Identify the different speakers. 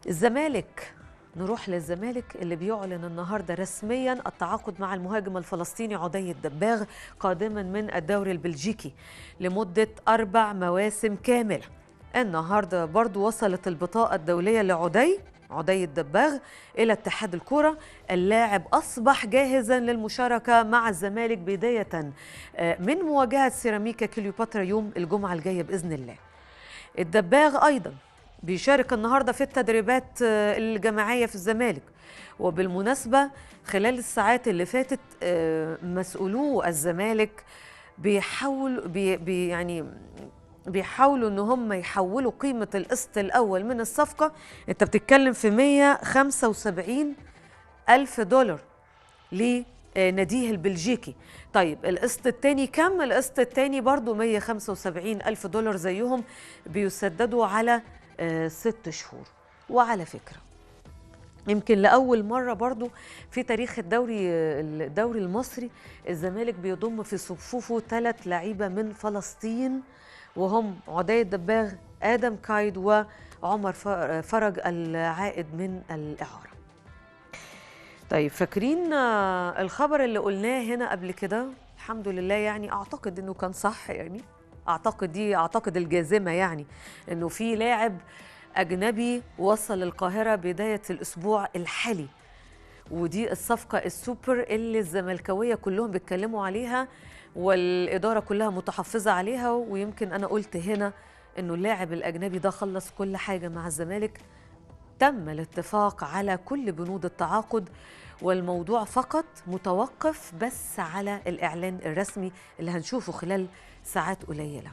Speaker 1: الزمالك، نروح للزمالك اللي بيعلن النهارده رسميا التعاقد مع المهاجم الفلسطيني عدي الدباغ قادما من الدوري البلجيكي لمدة 4 مواسم كاملة. النهارده برضو وصلت البطاقة الدولية عدي الدباغ إلى اتحاد الكرة. اللاعب أصبح جاهزا للمشاركة مع الزمالك بداية من مواجهة سيراميكا كليوباترا يوم الجمعة الجاية بإذن الله. الدباغ أيضا بيشارك النهارده في التدريبات الجماعيه في الزمالك. وبالمناسبه خلال الساعات اللي فاتت مسؤولو الزمالك بيحاولوا ان هم يحولوا قيمه القسط الاول من الصفقه. انت بتتكلم في 175 ألف دولار لناديه البلجيكي. طيب القسط الثاني كم؟ القسط الثاني برضو 175 ألف دولار زيهم، بيسددوا على 6 شهور. وعلى فكرة يمكن لأول مرة برضو في تاريخ الدوري المصري الزمالك بيضم في صفوفه 3 لعيبة من فلسطين، وهم عدي الدباغ، آدم كايد، وعمر فرج العائد من الإعارة. طيب فاكرين الخبر اللي قلناه هنا قبل كده؟ الحمد لله يعني أعتقد إنه كان صح، يعني أعتقد الجازمة، يعني إنه في لاعب أجنبي وصل القاهرة بداية الأسبوع الحالي، ودي الصفقة السوبر اللي الزملكاوية كلهم بيتكلموا عليها والإدارة كلها متحفظة عليها. ويمكن أنا قلت هنا إنه اللاعب الأجنبي ده خلص كل حاجة مع الزمالك، تم الاتفاق على كل بنود التعاقد، والموضوع فقط متوقف بس على الإعلان الرسمي اللي هنشوفه خلال ساعات قليلة.